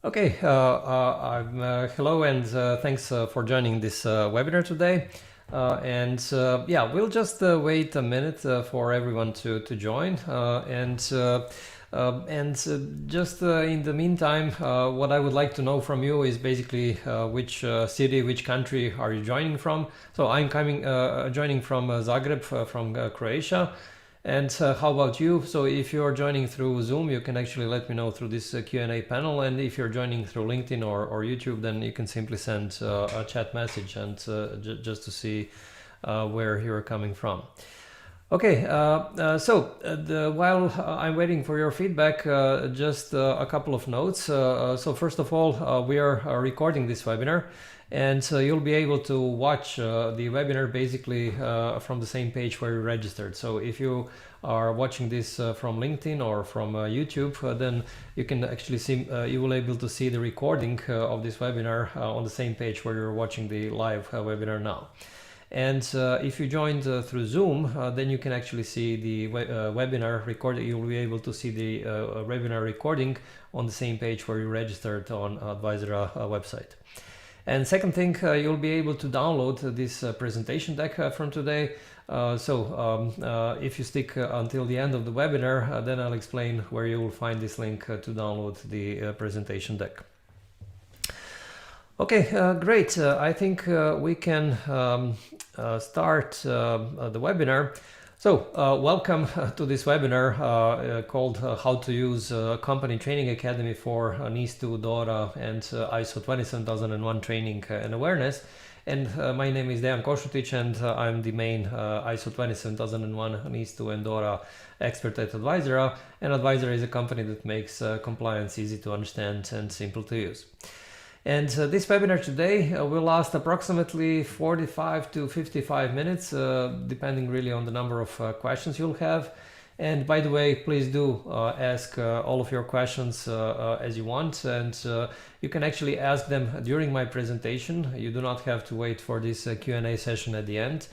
Okay, hello and thanks for joining this webinar today. Yeah, we'll just wait a minute for everyone to join. Just in the meantime, what I would like to know from you is basically which city, which country are you joining from? So I'm joining from Zagreb, from Croatia. And how about you? So if you're joining through Zoom, you can actually let me know through this Q&A panel. And if you're joining through LinkedIn or YouTube, then you can simply send a chat message and just to see where you're coming from. Okay, while I'm waiting for your feedback, just a couple of notes. So first of all, we are recording this webinar. And you'll be able to watch the webinar basically from the same page where you registered. So if you are watching this from LinkedIn or from YouTube, then you can actually see, you will able to see the recording of this webinar on the same page where you're watching the live webinar now. And if you joined through Zoom, then you can actually see the webinar recording. You'll be able to see the webinar recording on the same page where you registered on Advisera website. And second thing, you'll be able to download this presentation deck from today. If you stick until the end of the webinar, then I'll explain where you will find this link to download the presentation deck. Okay, great. I think we can start the webinar. So welcome to this webinar called How to Use Company Training Academy for NIS2, DORA and ISO 27001 Training and Awareness. And my name is Dejan Kosutic and I'm the main ISO 27001 NIS2 and DORA expert at Advisera. And Advisera is a company that makes compliance easy to understand and simple to use. And this webinar today will last approximately 45 to 55 minutes, depending really on the number of questions you'll have. And by the way, please do ask all of your questions as you want, and you can actually ask them during my presentation. You do not have to wait for this Q&A session at the end.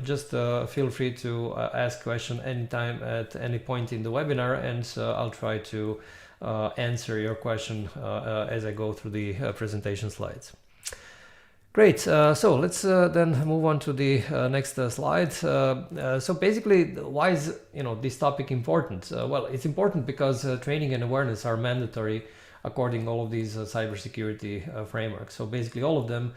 Just feel free to ask question anytime at any point in the webinar, and I'll try to answer your question as I go through the presentation slides. Great, so let's then move on to the next slide. So basically, why is this topic important? Well, it's important because training and awareness are mandatory according to all of these cybersecurity frameworks. So basically all of them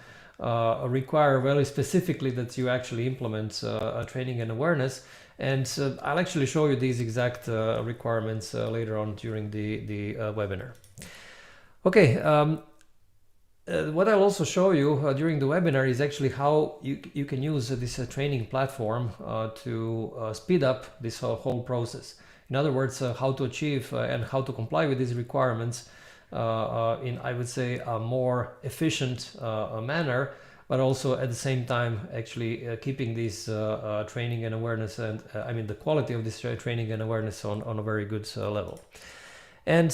require very specifically that you actually implement training and awareness. And I'll actually show you these exact requirements later on during the webinar. Okay, what I'll also show you during the webinar is actually how you can use this training platform to speed up this whole process. In other words, how to achieve and how to comply with these requirements in, I would say, a more efficient manner, but also at the same time actually keeping this training and awareness and the quality of this training and awareness on a very good level. And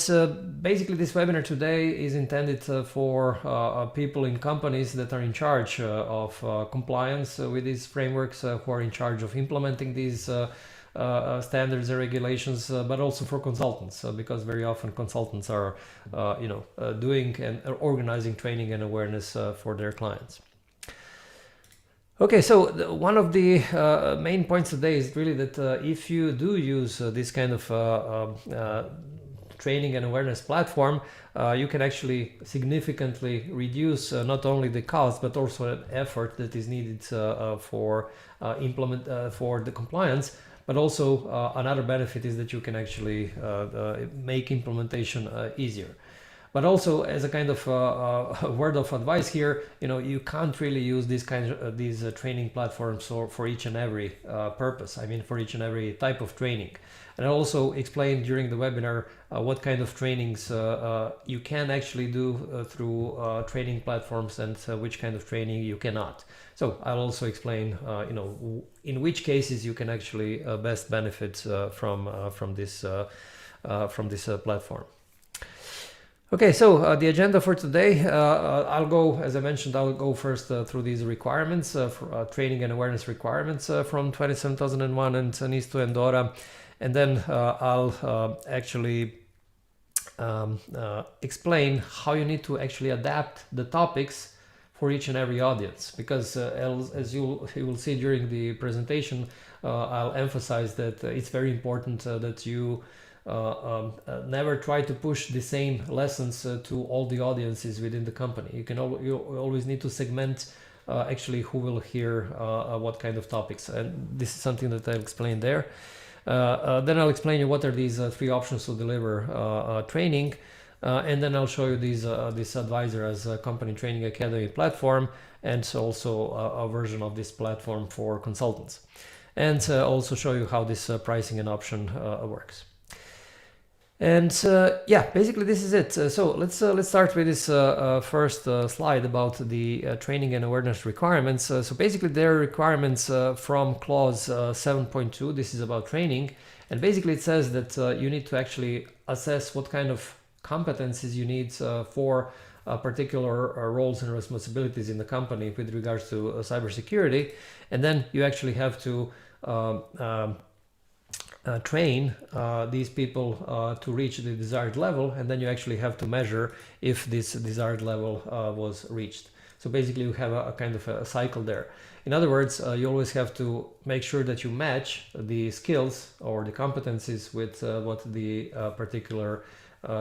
basically this webinar today is intended for people in companies that are in charge of compliance with these frameworks, who are in charge of implementing these standards and regulations, but also for consultants, because very often consultants are doing and organizing training and awareness for their clients. Okay, so one of the main points today is really that if you do use this kind of training and awareness platform, you can actually significantly reduce not only the cost but also the effort that is needed for the compliance. But also another benefit is that you can actually make implementation easier. But also, as a kind of word of advice here, you can't really use these training platforms for each and every purpose. For each and every type of training. And I also explained during the webinar what kind of trainings you can actually do through training platforms and which kind of training you cannot. So I'll also explain, in which cases you can actually best benefit from this platform. Okay, so the agenda for today, I'll go, as I mentioned, I'll go first through these requirements, for, training and awareness requirements from 27001 and NIS2 and DORA, and then I'll actually explain how you need to actually adapt the topics for each and every audience, because as you will see during the presentation, I'll emphasize that it's very important that you never try to push the same lessons to all the audiences within the company. You always need to segment actually who will hear what kind of topics, and this is something that I'll explain there. Then I'll explain you what are these three options to deliver training, and then I'll show you this Advisera as a company training academy platform, and also a version of this platform for consultants, and also show you how this pricing and option works. And yeah, basically this is it. So let's start with this first slide about the training and awareness requirements. So basically there are requirements from clause 7.2. This is about training, and basically it says that you need to actually assess what kind of competencies you need for particular roles and responsibilities in the company with regards to cybersecurity, and then you actually have to train these people to reach the desired level, and then you actually have to measure if this desired level was reached. So basically you have a kind of a cycle there. In other words, you always have to make sure that you match the skills or the competencies with what the particular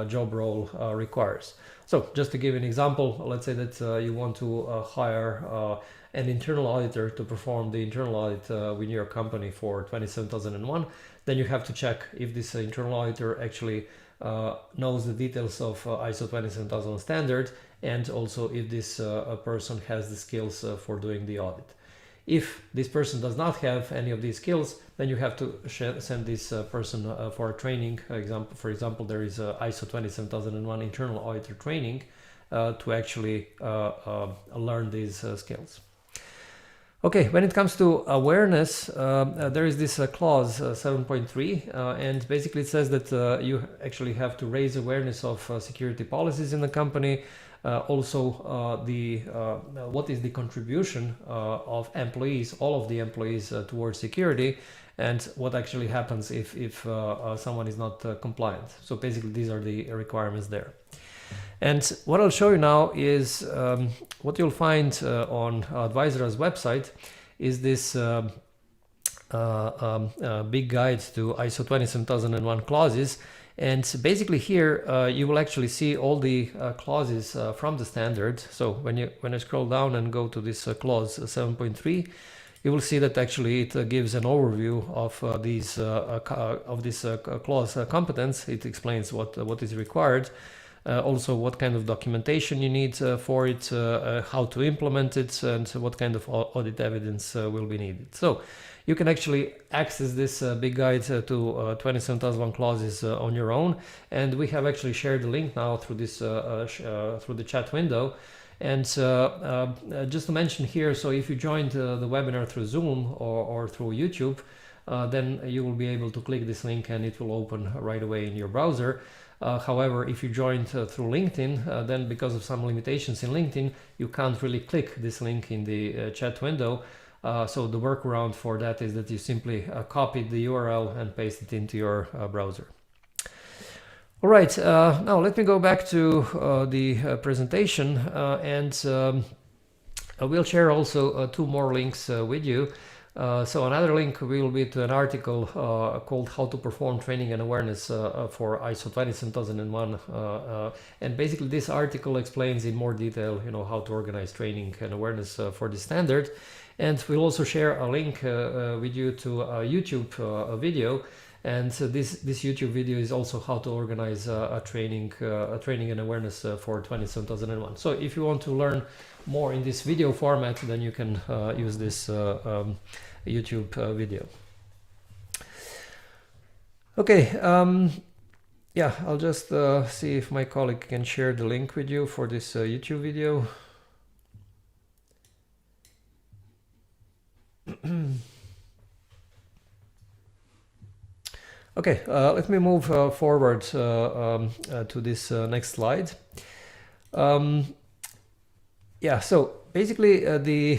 job role requires. So just to give an example, let's say that you want to hire an internal auditor to perform the internal audit within your company for 27001, then you have to check if this internal auditor actually knows the details of ISO 27001 standard, and also if this person has the skills for doing the audit. If this person does not have any of these skills, then you have to send this person for a training. For example, there is a ISO 27001 internal auditor training to actually learn these skills. Okay, when it comes to awareness, there is this clause 7.3, and basically it says that you actually have to raise awareness of security policies in the company, also what is the contribution of employees, all of the employees towards security, and what actually happens if someone is not compliant. So basically these are the requirements there. And what I'll show you now is what you'll find on Advisera's website is this big guide to ISO 27001 clauses. And basically here you will actually see all the clauses from the standard. So when I scroll down and go to this clause 7.3, you will see that actually it gives an overview of this clause competence. It explains what is required. Also what kind of documentation you need for it, how to implement it, and what kind of audit evidence will be needed. So you can actually access this big guide to 27001 clauses on your own, and we have actually shared the link now through this through the chat window. And just to mention here, so if you joined the webinar through Zoom or through YouTube, then you will be able to click this link and it will open right away in your browser. However, if you joined through LinkedIn, then because of some limitations in LinkedIn, you can't really click this link in the chat window. So the workaround for that is that you simply copy the URL and paste it into your browser. All right, now let me go back to the presentation, and we'll share also two more links with you. So another link will be to an article called How to Perform Training and Awareness for ISO 27001, and basically this article explains in more detail, how to organize training and awareness for the standard. And we'll also share a link with you to a YouTube video, and this YouTube video is also how to organize a training and awareness for 27001. So if you want to learn more in this video format, then you can use this YouTube video. Okay, yeah, I'll just see if my colleague can share the link with you for this YouTube video. Okay, let me move forward to this next slide. Yeah, so basically the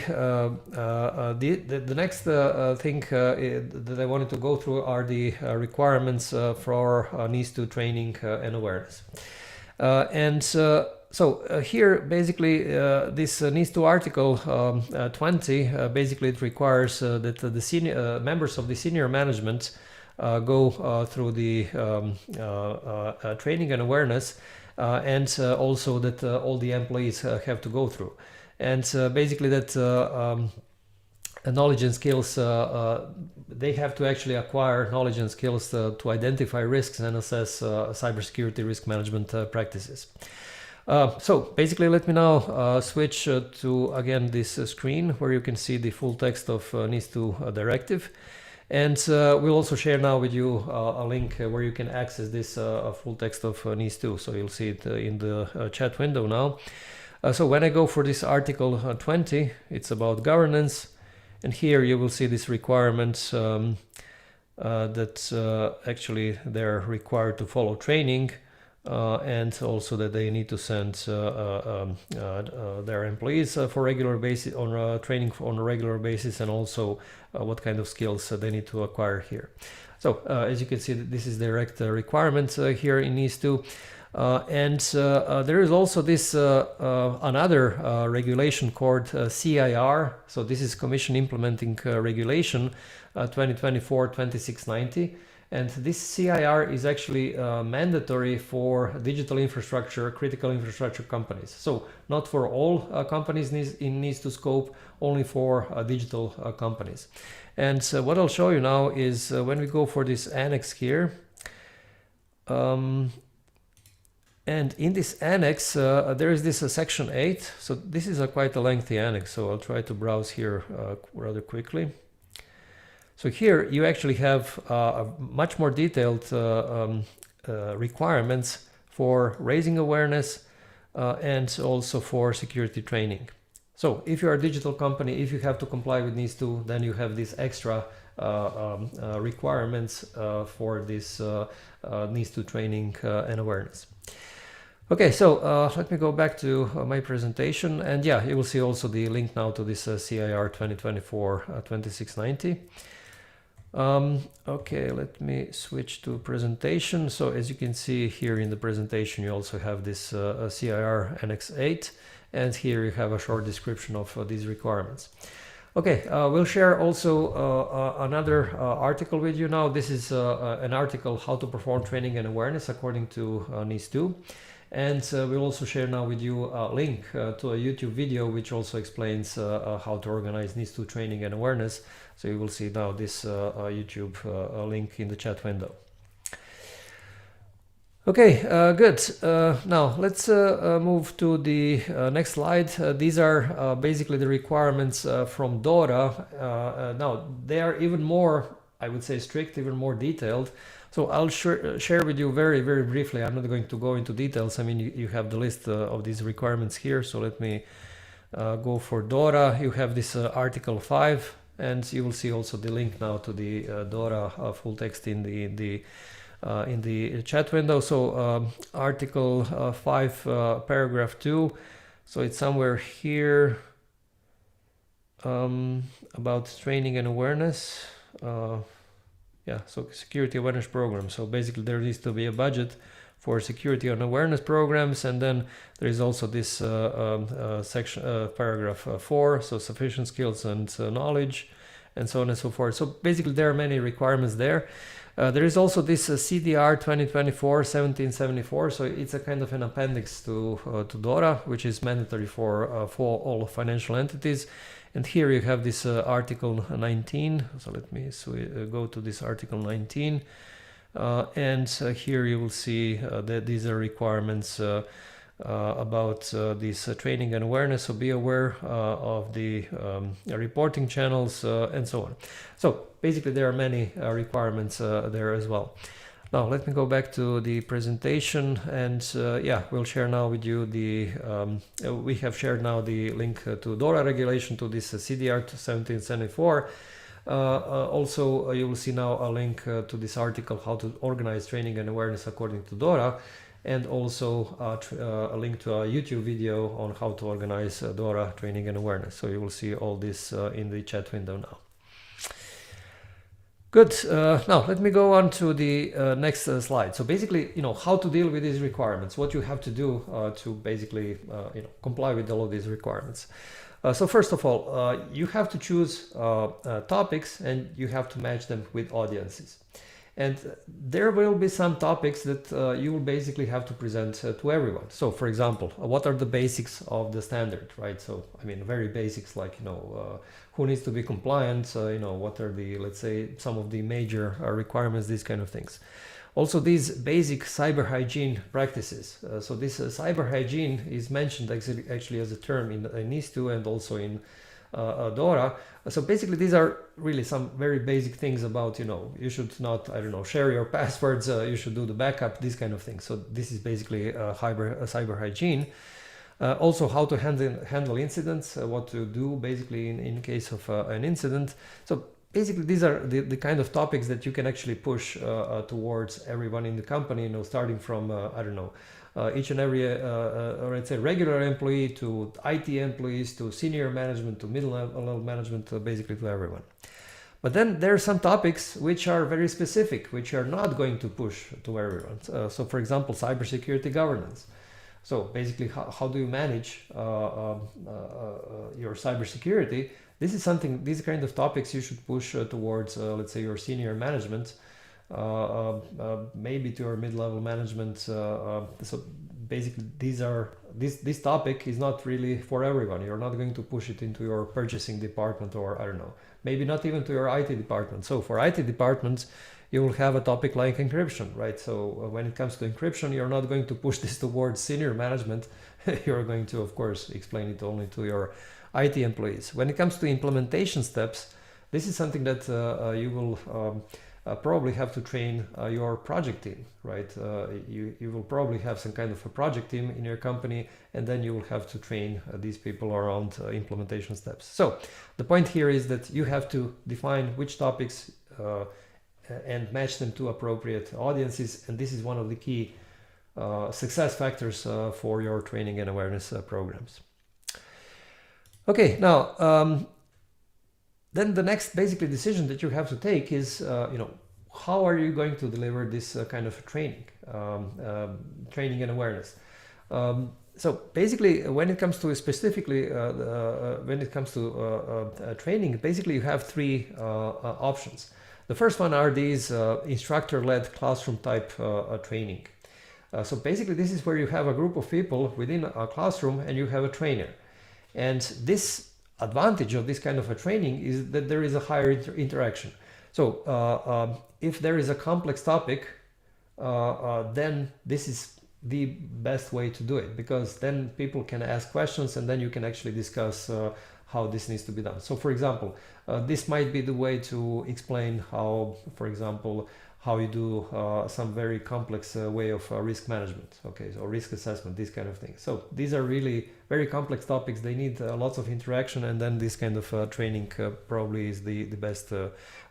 next thing that I wanted to go through are the requirements for NIS2 training and awareness. Here basically this NIS2 article 20 basically it requires that the senior members of the senior management go through the training and awareness, and also that all the employees have to go through. And basically that knowledge and skills, they have to actually acquire knowledge and skills to identify risks and assess cybersecurity risk management practices. So basically let me now switch to again this screen where you can see the full text of NIS2 directive. And we'll also share now with you a link where you can access this full text of NIS2. So you'll see it in the chat window now. So when I go for this article 20, it's about governance. And here you will see this requirement that actually they're required to follow training, and also that they need to send their employees for regular basis on training on a regular basis, and also what kind of skills they need to acquire here. So as you can see, this is direct requirements here in NIS2. And there is also this another regulation called CIR. So this is Commission Implementing Regulation 2024-2690. And this CIR is actually mandatory for digital infrastructure, critical infrastructure companies. So not for all companies in NIS2 scope, only for digital companies. And what I'll show you now is when we go for this annex here. And in this annex, there is this section 8. So this is quite a lengthy annex. So I'll try to browse here rather quickly. So here you actually have much more detailed requirements for raising awareness and also for security training. So if you're a digital company, if you have to comply with NIS2, then you have these extra requirements for this NIS2 training and awareness. Okay, so let me go back to my presentation, and yeah, you will see also the link now to this CIR 2024-2690. Okay, let me switch to presentation. So as you can see here in the presentation, you also have this CIR Annex 8, and here you have a short description of these requirements. Okay, we'll share also another article with you now. This is an article, How to Perform Training and Awareness According to NIS2. And we'll also share now with you a link to a YouTube video which also explains how to organize NIS2 training and awareness. So you will see now this YouTube link in the chat window. Okay, good. Now let's move to the next slide. These are basically the requirements from DORA. Now they are even more, I would say, strict, even more detailed. So I'll share with you very, very briefly. I'm not going to go into details. I mean, you have the list of these requirements here. So let me go for DORA. You have this Article 5, and you will see also the link now to the DORA full text in the chat window. So Article 5, Paragraph 2. So it's somewhere here about training and awareness. Yeah, so security awareness program. So basically there needs to be a budget for security and awareness programs, and then there is also this section, paragraph 4, so sufficient skills and knowledge, and so on and so forth. So basically there are many requirements there. There is also this CDR 2024-1774, so it's a kind of an appendix to DORA, which is mandatory for all financial entities. And here you have this Article 19. So let me go to this Article 19. And here you will see that these are requirements about this training and awareness. So be aware of the reporting channels and so on. So basically there are many requirements there as well. Now let me go back to the presentation, and yeah, we'll share now with you the, we have shared now the link to DORA regulation, to this CDR 1774. Also, you will see now a link to this article, How to Organize Training and Awareness According to DORA. and also a link to a YouTube video on how to organize DORA training and awareness. So you will see all this in the chat window now. Good. Now let me go on to the next slide. So basically, how to deal with these requirements, what you have to do to basically, comply with all of these requirements. So first of all, you have to choose topics and you have to match them with audiences. And there will be some topics that you will basically have to present to everyone. So for example, what are the basics of the standard, right? So, I mean, very basics like, who needs to be compliant, what are the, let's say, some of the major requirements, these kind of things. Also, these basic cyber hygiene practices. So this cyber hygiene is mentioned actually as a term in NIS2 and also in DORA. So basically, these are really some very basic things about, you should not, share your passwords, you should do the backup, these kind of things. So this is basically cyber hygiene. Also, how to handle incidents, what to do basically in case of an incident. So basically, these are the kind of topics that you can actually push towards everyone in the company, starting from, each and every, let's say, regular employee to IT employees to senior management to middle level management, basically to everyone. But then there are some topics which are very specific, which are not going to push to everyone. So for example, cybersecurity governance. So basically, how do you manage your cybersecurity? This is something, these kind of topics you should push towards, let's say, your senior management, maybe to your mid-level management. So basically, this topic is not really for everyone. You're not going to push it into your purchasing department, or maybe not even to your IT department. So for IT departments, you will have a topic like encryption, right? So when it comes to encryption, you're not going to push this towards senior management. You're going to, of course, explain it only to your IT employees. When it comes to implementation steps, this is something that you will probably have to train your project team, right? You will probably have some kind of a project team in your company, and then you will have to train these people around implementation steps. So the point here is that you have to define which topics and match them to appropriate audiences, and this is one of the key success factors for your training and awareness programs. Okay, now then the next basically decision that you have to take is, how are you going to deliver this kind of training, training and awareness? So basically, when it comes to specifically, training, basically you have three options. The first one are these instructor-led classroom type training. So basically, this is where you have a group of people within a classroom and you have a trainer. And this advantage of this kind of a training is that there is a higher interaction. So if there is a complex topic, then this is the best way to do it, because then people can ask questions and then you can actually discuss how this needs to be done. So for example, this might be the way to explain how, for example, how you do some very complex way of risk management, okay, so risk assessment, these kind of things. So these are really very complex topics. They need lots of interaction, and then this kind of training probably is the best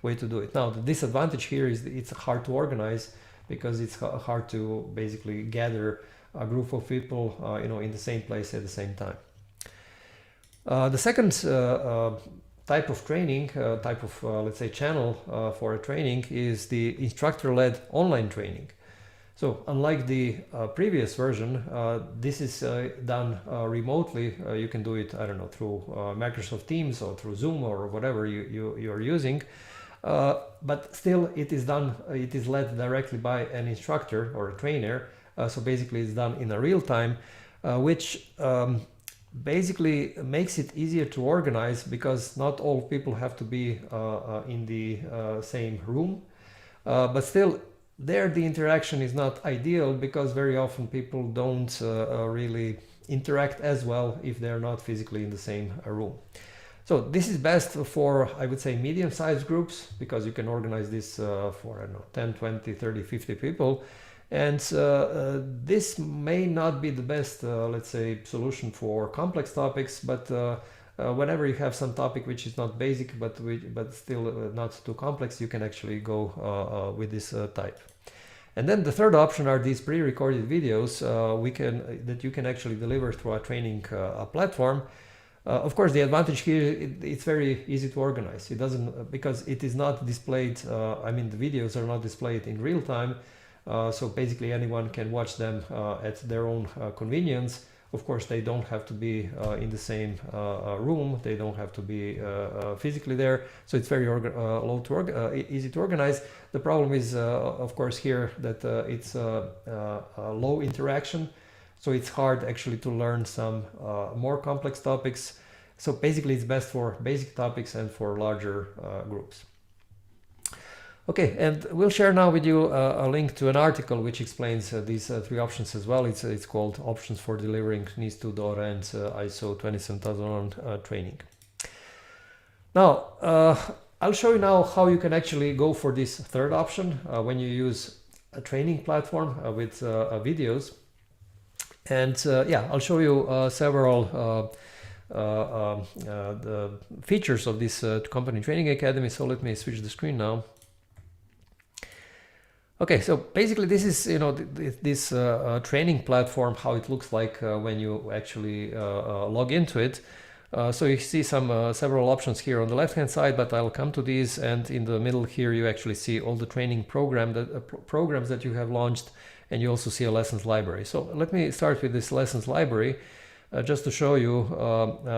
way to do it. Now, the disadvantage here is it's hard to organize, because it's hard to basically gather a group of people in the same place at the same time. The second type of training, let's say channel for a training, is the instructor-led online training. So unlike the previous version, this is done remotely. You can do it, I don't know, through Microsoft Teams or through Zoom or whatever you're using. But still it is done, it is led directly by an instructor or a trainer. So basically it's done in a real time, which basically makes it easier to organize, because not all people have to be in the same room, but still there the interaction is not ideal, because very often people don't really interact as well if they're not physically in the same room. So this is best for, I would say, medium-sized groups, because you can organize this for, I don't know, 10, 20, 30, 50 people. And this may not be the best, let's say, solution for complex topics, but whenever you have some topic which is not basic, but still not too complex, you can actually go with this type. And then the third option are these pre-recorded videos that you can actually deliver through a training platform. Of course, the advantage here, it's very easy to organize. It doesn't, because it is not displayed, I mean, the videos are not displayed in real time. So basically anyone can watch them at their own convenience. Of course, they don't have to be in the same room. They don't have to be physically there. So it's very easy to organize. The problem is, of course, here that it's low interaction. So it's hard actually to learn some more complex topics. So basically it's best for basic topics and for larger groups. Okay, and we'll share now with you a link to an article which explains these three options as well. It's called Options for Delivering NIS2, DORA and ISO 27001 Training. Now, I'll show you now how you can actually go for this third option when you use a training platform with videos. And yeah, I'll show you several the features of this company training academy. So let me switch the screen now. Okay, so basically this is, you know, this training platform, how it looks like when you actually log into it. So you see some several options here on the left hand side, but I'll come to these, and in the middle here you actually see all the training programs that you have launched, and you also see a lessons library. So let me start with this lessons library just to show you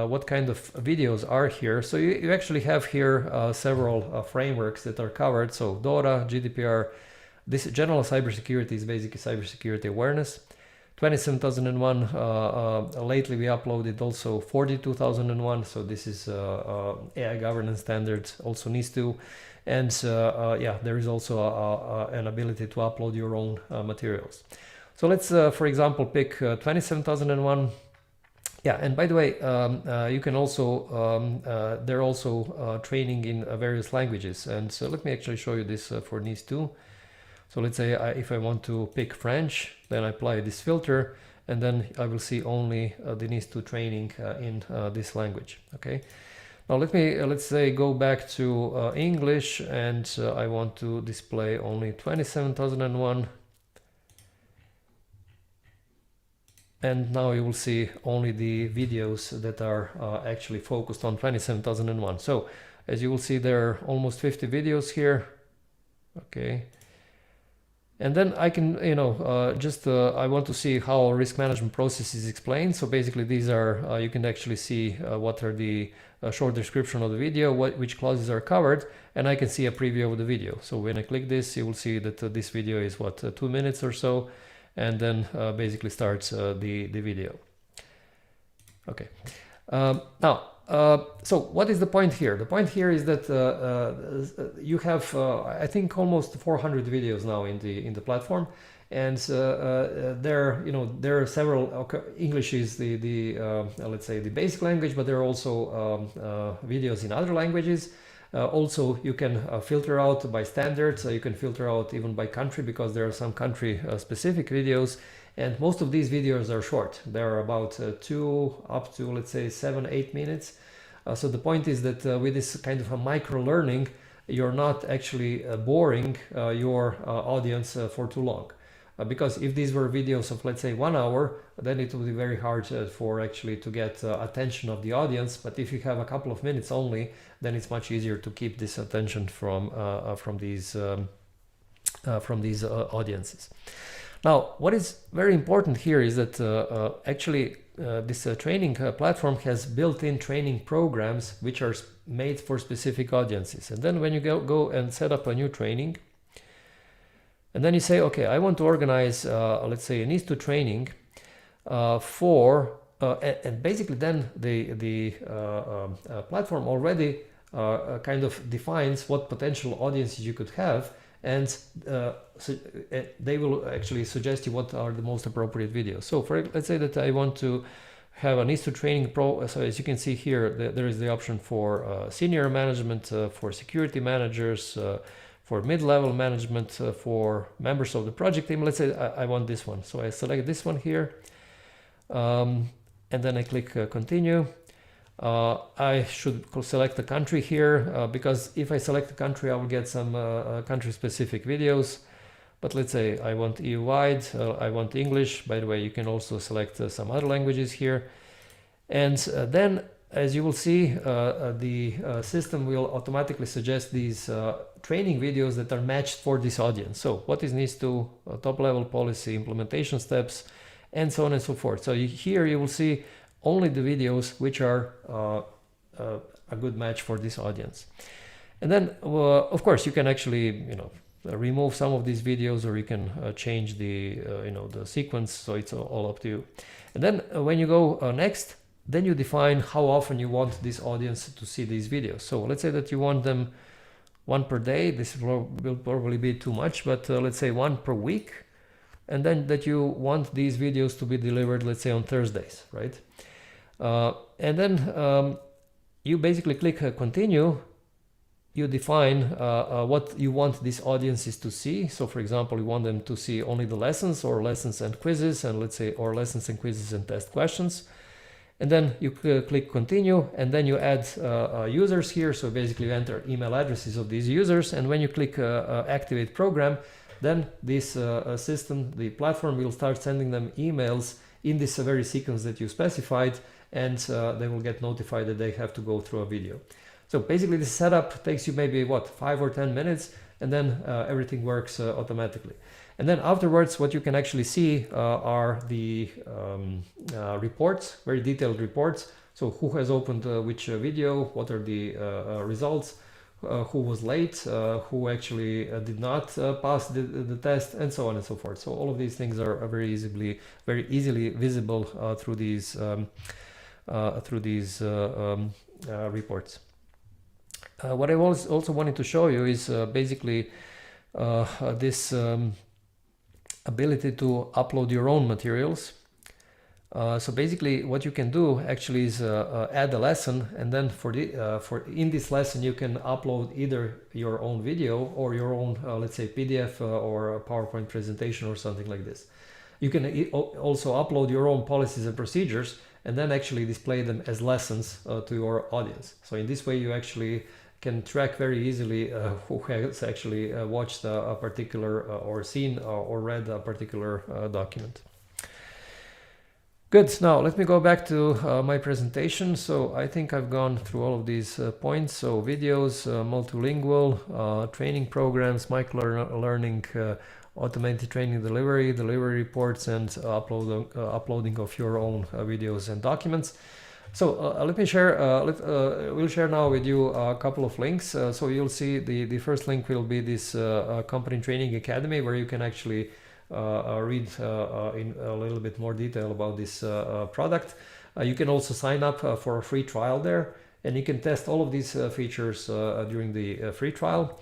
what kind of videos are here. So you actually have here several frameworks that are covered. So DORA, GDPR. This general cybersecurity is basically cybersecurity awareness. 27001, lately we uploaded also 42001, so this is AI governance standards, also NIS2. And yeah, there is also an ability to upload your own materials. So let's, for example, pick 27001. Yeah, and by the way, you can also, they're also training in various languages. And so let me actually show you this for NIS2. So let's say if I want to pick French, then I apply this filter, and then I will see only the NIS2 training in this language. Okay. Now let's say go back to English, and I want to display only 27001. And now you will see only the videos that are actually focused on 27001. So as you will see, there are almost 50 videos here. Okay. And then I can, you know, I want to see how risk management process is explained. So basically these are, you can actually see what are the short description of the video, which clauses are covered, and I can see a preview of the video. So when I click this, you will see that this video is what, 2 minutes or so, and then basically starts the video. Okay. Now, so what is the point here? The point here is that you have, I think, almost 400 videos now in the platform, and there, you know, there are several. Okay, English is the let's say the basic language, but there are also videos in other languages. Also, you can filter out by standards. You can filter out even by country, because there are some country specific videos. And most of these videos are short. They're about 2 up to, let's say, 7-8 minutes. So the point is that with this kind of a micro learning, you're not actually boring your audience for too long. Because if these were videos of, let's say, 1 hour, then it would be very hard for actually to get attention of the audience. But if you have a couple of minutes only, then it's much easier to keep this attention from these audiences. Now, what is very important here is that actually this training platform has built-in training programs which are made for specific audiences. And then when you go and set up a new training, and then you say, okay, I want to organize, let's say, a NIS2 training and basically then the platform already kind of defines what potential audiences you could have. And so they will actually suggest you what are the most appropriate videos. So let's say that I want to have a NIS2 training pro. So as you can see here, there is the option for senior management, for security managers, for mid-level management, for members of the project team. Let's say I want this one. So I select this one here, and then I click continue. I should select the country here because if I select the country, I will get some country-specific videos. but let's say I want EU-wide, I want English. By the way, you can also select some other languages here. And then, as you will see, the system will automatically suggest these training videos that are matched for this audience. So what is NIS2, top-level policy, implementation steps, and so on and so forth. So here you will see only the videos which are a good match for this audience. And then, of course, you can actually, remove some of these videos, or you can change the, the sequence. So it's all up to you. And then when you go next, then you define how often you want this audience to see these videos. So let's say that you want them one per day. This will probably be too much, but let's say one per week. And then that you want these videos to be delivered, let's say on Thursdays, right? And then you basically click continue. You define what you want these audiences to see. So for example, you want them to see only the lessons, or lessons and quizzes, and let's say, or lessons and quizzes and test questions. And then you click continue, and then you add users here. So basically you enter email addresses of these users. And when you click activate program, then this system, the platform, will start sending them emails in this very sequence that you specified, and they will get notified that they have to go through a video. So basically this setup takes you maybe 5 or 10 minutes, and then everything works automatically. And then afterwards, what you can actually see are the reports, very detailed reports. So who has opened which video, what are the results, who was late, who actually did not pass the test, and so on and so forth. So all of these things are very easily visible through these reports. What I also wanted to show you is basically this ability to upload your own materials. So basically what you can do actually is add a lesson, and then in this lesson you can upload either your own video or your own let's say PDF or a PowerPoint presentation or something like this. You can also upload your own policies and procedures, and then actually display them as lessons to your audience. So in this way you actually can track very easily who has actually watched a particular or seen or read a particular document. Good. Now let me go back to my presentation. So I think I've gone through all of these points. So videos, multilingual, training programs, micro-learning, automated training delivery reports, and uploading of your own videos and documents. So let me share, we'll share now with you a couple of links. So you'll see the first link will be this company training academy, where you can actually read in a little bit more detail about this product. You can also sign up for a free trial there, and you can test all of these features during the free trial.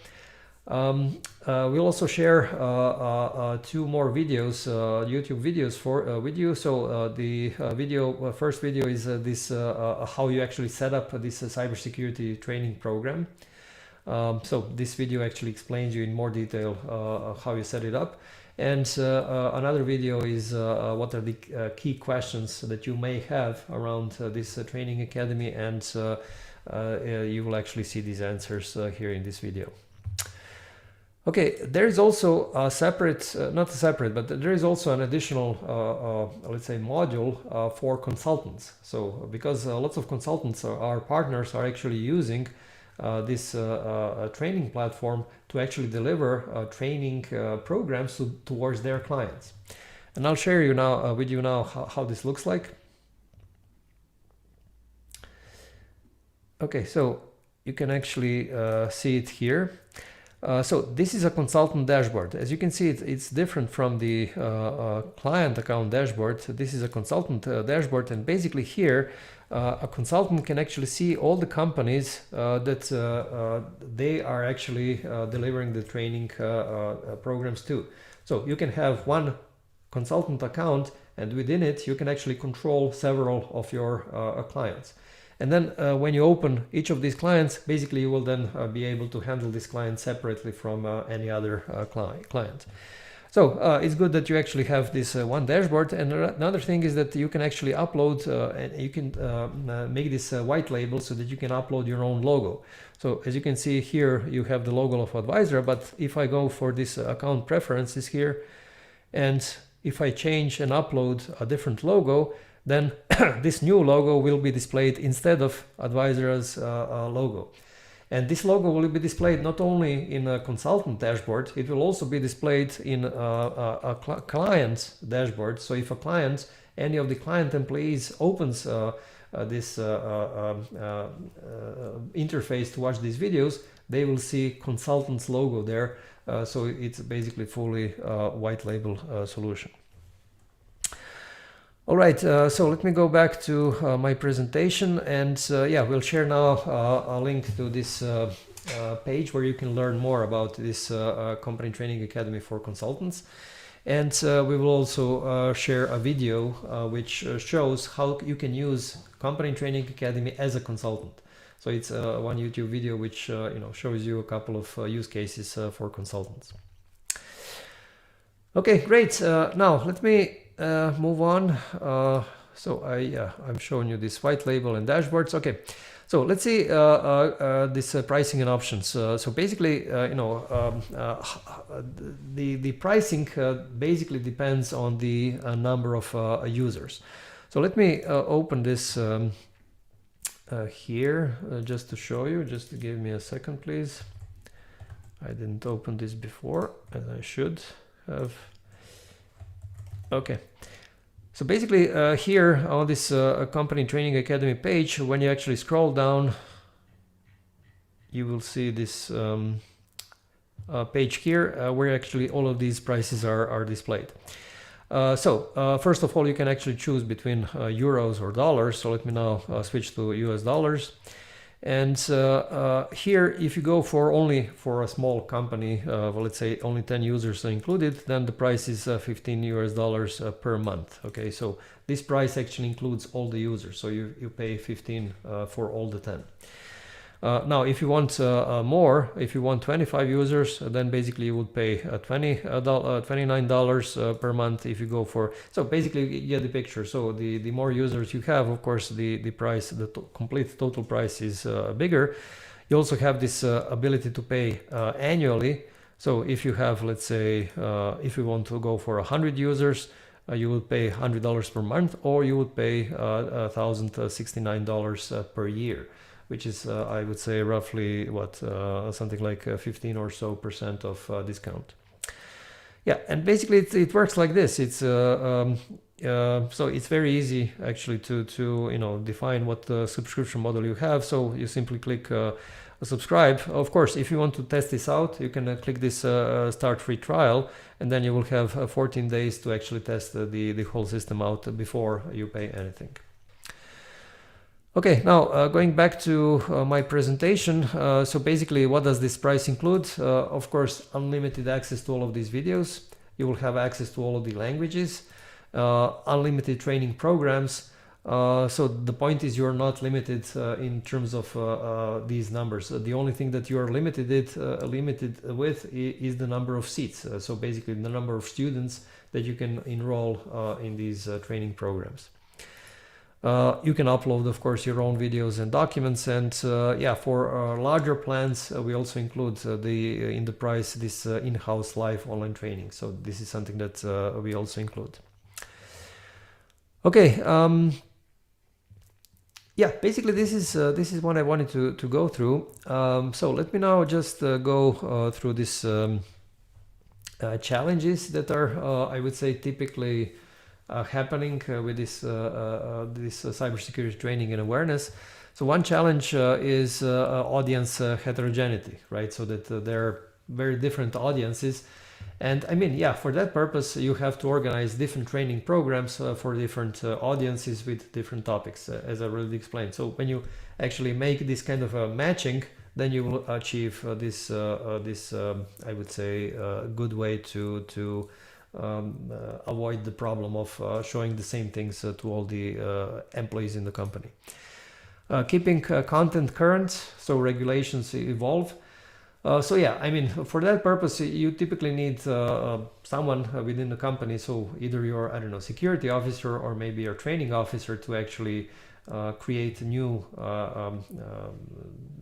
We'll also share 2 more videos, YouTube videos with you. So the first video is this how you actually set up this cybersecurity training program. So this video actually explains you in more detail how you set it up. And another video is what are the key questions that you may have around this training academy, and you will actually see these answers here in this video. Okay, there is also a separate, but there is also an additional, let's say, module for consultants. So because lots of consultants, our partners, are actually using this training platform to actually deliver training programs towards their clients. And I'll share you now with you now how this looks like. Okay, so you can actually see it here. So this is a consultant dashboard. As you can see, it's different from the client account dashboard. This is a consultant dashboard, and basically here a consultant can actually see all the companies that they are actually delivering the training programs to. So you can have one consultant account, and within it you can actually control several of your clients. And then when you open each of these clients, basically you will then be able to handle this client separately from any other client. So it's good that you actually have this one dashboard. And another thing is that you can actually upload and you can make this white label so that you can upload your own logo. So as you can see here, you have the logo of Advisera, but if I go for this account preferences here, and if I change and upload a different logo, then this new logo will be displayed instead of Advisera's logo. And this logo will be displayed not only in a consultant dashboard, it will also be displayed in a client's dashboard. So if a client, any of the client employees opens this interface to watch these videos, they will see consultant's logo there. So it's basically fully white label solution. All right, so let me go back to my presentation, and yeah, we'll share now a link to this page where you can learn more about this company training academy for consultants. And we will also share a video which shows how you can use company training academy as a consultant. So it's one YouTube video which shows you a couple of use cases for consultants. Okay, great. Now let me move on. So I'm showing you this white label and dashboards. Okay, so let's see this pricing and options. So basically, the pricing basically depends on the number of users. So let me open this here just to show you. Just give me a second, please. I didn't open this before, as I should have. Okay. So basically here on this company training academy page, when you actually scroll down, you will see this page here where actually all of these prices are displayed. So first of all, you can actually choose between euros or dollars. So let me now switch to US dollars. And here, if you go only for a small company, well, let's say only 10 users are included, then the price is $15 US per month. Okay, so this price actually includes all the users. So you pay 15 for all the 10. Now, if you want more, if you want 25 users, then basically you would pay $29 per month if you go for. So basically you get the picture. So the more users you have, of course, the price, the complete total price is bigger. You also have this ability to pay annually. So if you have, let's say, if you want to go for 100 users, you would pay $100 per month, or you would pay $1,069 per year, which is, I would say, roughly what, something like 15% or so of discount. Yeah, and basically it works like this. It's so it's very easy actually to define what subscription model you have. So you simply click subscribe. Of course, if you want to test this out, you can click this start free trial, and then you will have 14 days to actually test the whole system out before you pay anything. Okay, now going back to my presentation. So basically, what does this price include? Of course, unlimited access to all of these videos. You will have access to all of the languages, unlimited training programs. So the point is, you're not limited in terms of these numbers. The only thing that you're limited with is the number of seats. So basically, the number of students that you can enroll in these training programs. You can upload, of course, your own videos and documents, and yeah, for larger plans, we also include in the price this in-house live online training. So this is something that we also include. Okay, yeah, basically this is what I wanted to go through. So let me now just go through these challenges that are, I would say, typically happening with this cybersecurity training and awareness. So one challenge is audience heterogeneity, right? So that there are very different audiences. And I mean, yeah, for that purpose, you have to organize different training programs for different audiences with different topics, as I already explained. So when you actually make this kind of a matching, then you will achieve this I would say, good way to avoid the problem of showing the same things to all the employees in the company. Keeping content current, so regulations evolve. So yeah, I mean, for that purpose, you typically need someone within the company. So either your, I don't know, security officer or maybe your training officer to actually create new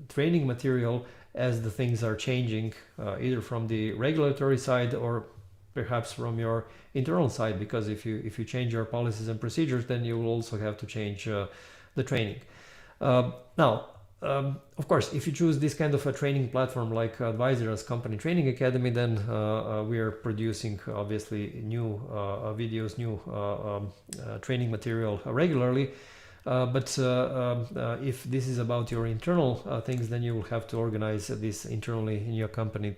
training material as the things are changing, either from the regulatory side or perhaps from your internal side. Because if you change your policies and procedures, then you will also have to change the training. Now, of course, if you choose this kind of a training platform like Advisera's Company Training Academy, then we are producing obviously new videos, new training material regularly. But if this is about your internal things, then you will have to organize this internally in your company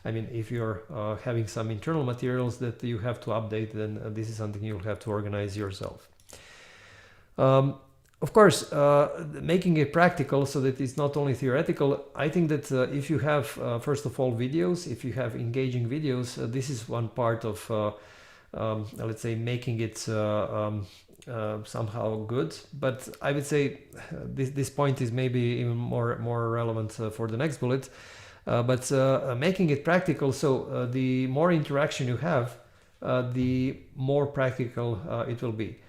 I mean, if you're having some internal materials that you have to update, then this is something you'll have to organize yourself. Of course, making it practical so that it's not only theoretical, I think that if you have, first of all, videos, if you have engaging videos, this is one part of, let's say, making it somehow good. But I would say this point is maybe even more relevant for the next bullet. But making it practical, so the more interaction you have, the more practical it will be.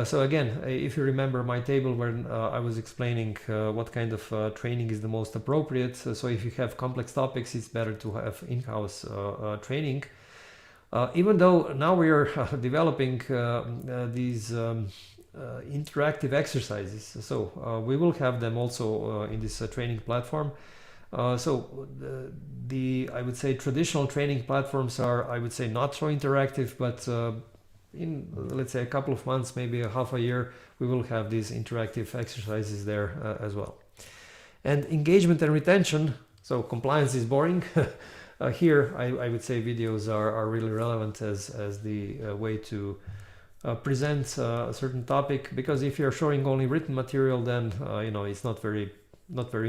So again, if you remember my table when I was explaining what kind of training is the most appropriate, so if you have complex topics, it's better to have in-house training. Even though now we are developing these interactive exercises, so we will have them also in this training platform. So I would say traditional training platforms are, I would say, not so interactive, but in, let's say, a couple of months, maybe a half a year, we will have these interactive exercises there as well. And engagement and retention, so compliance is boring. Here, I would say videos are really relevant as the way to present a certain topic, because if you're showing only written material, then you know, it's not very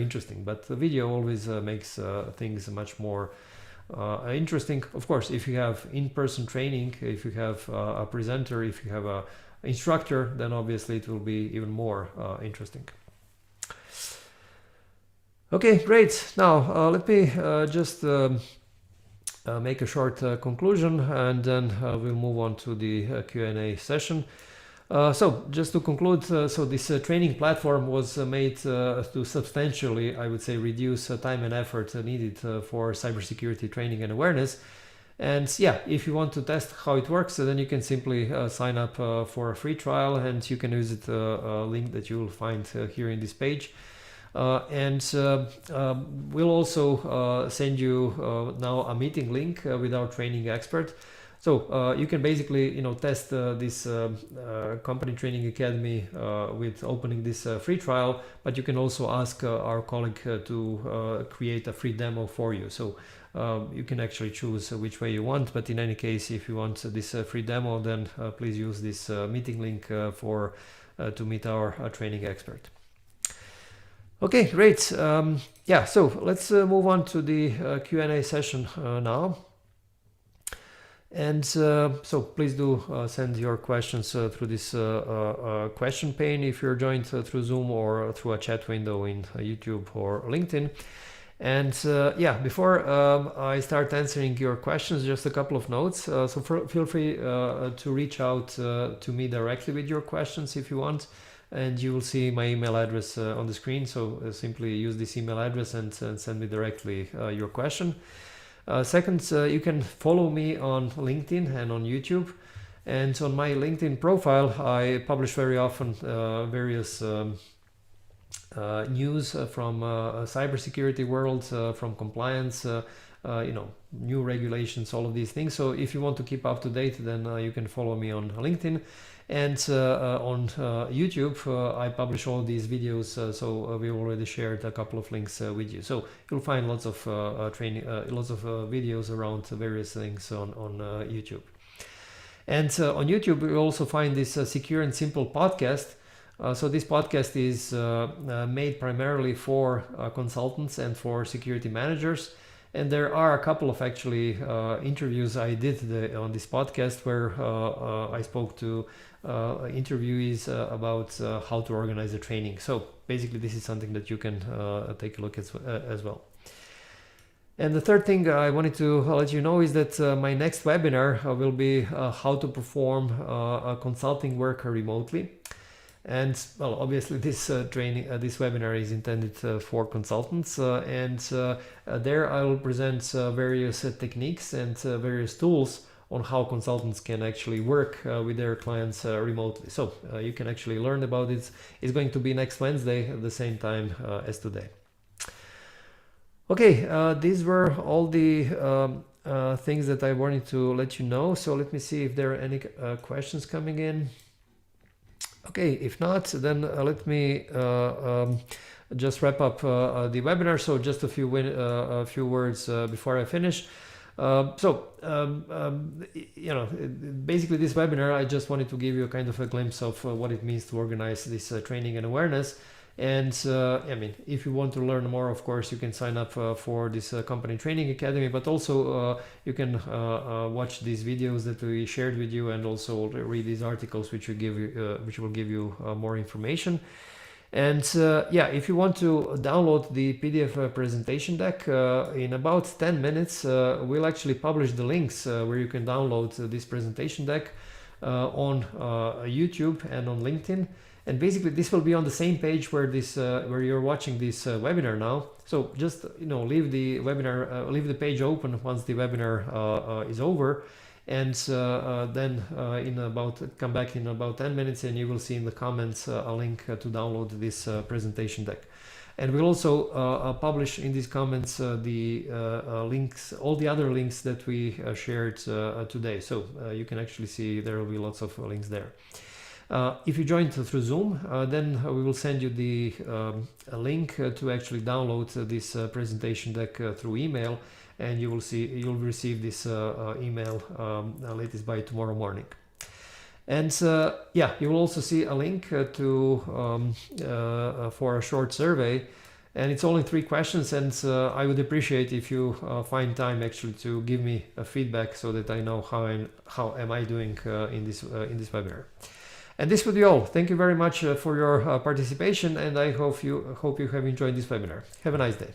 interesting. But the video always makes things much more interesting. Of course, if you have in-person training, if you have a presenter, if you have a instructor, then obviously it will be even more interesting. Okay, great. Now let me just make a short conclusion, and then we'll move on to the Q&A session. So just to conclude, so this training platform was made to substantially, I would say, reduce time and effort needed for cybersecurity training and awareness. And yeah, if you want to test how it works, then you can simply sign up for a free trial, and you can visit a link that you will find here in this page. And we'll also send you now a meeting link with our training expert. So you can basically, you know, test this Company Training Academy with opening this free trial, but you can also ask our colleague to create a free demo for you. So you can actually choose which way you want, but in any case, if you want this free demo, then please use this meeting link to meet our training expert. Okay, great. Yeah, so let's move on to the Q&A session now. And so please do send your questions through this question pane if you're joined through Zoom or through a chat window in YouTube or LinkedIn. And yeah, before I start answering your questions, just a couple of notes. So feel free to reach out to me directly with your questions if you want. And you will see my email address on the screen. So simply use this email address and send me directly your question. Second, you can follow me on LinkedIn and on YouTube. And on my LinkedIn profile, I publish very often various news from cybersecurity world, from compliance, you know, new regulations, all of these things. So if you want to keep up to date, then you can follow me on LinkedIn. And on YouTube, I publish all these videos, so we already shared a couple of links with you. So you'll find lots of training, lots of videos around various things on YouTube. And on YouTube, we also find this Secure and Simple podcast. So this podcast is made primarily for consultants and for security managers. And there are a couple of actually interviews I did on this podcast where I spoke to interviewees about how to organize a training. So basically this is something that you can take a look at as well. And the third thing I wanted to let you know is that my next webinar will be how to perform consulting work remotely. And well, obviously this this webinar is intended for consultants, and there I will present various techniques and various tools on how consultants can actually work with their clients remotely. So you can actually learn about it. It's going to be next Wednesday at the same time as today. Okay, these were all the things that I wanted to let you know. So let me see if there are any questions coming in. Okay, if not, then let me just wrap up the webinar. So just a few words before I finish. You know, basically this webinar, I just wanted to give you a kind of a glimpse of what it means to organize this training and awareness. And I mean, if you want to learn more, of course, you can sign up for this company training academy, but also you can watch these videos that we shared with you, and also read these articles which will give you more information. And yeah, if you want to download the PDF presentation deck, in about 10 minutes, we'll actually publish the links where you can download this presentation deck on YouTube and on LinkedIn. And basically this will be on the same page where you're watching this webinar now. So just, you know, leave the webinar, leave the page open once the webinar is over, and then come back in about 10 minutes, and you will see in the comments a link to download this presentation deck. And we'll also publish in these comments the links, all the other links that we shared today. So you can actually see there will be lots of links there. If you joined through Zoom, then we will send you the a link to actually download this presentation deck through email, and you'll receive this email latest by tomorrow morning. And yeah, you will also see a link for a short survey, and it's only 3 questions, and I would appreciate if you find time actually to give me a feedback so that I know how am I doing in this webinar. And this would be all. Thank you very much for your participation, and I hope you have enjoyed this webinar. Have a nice day.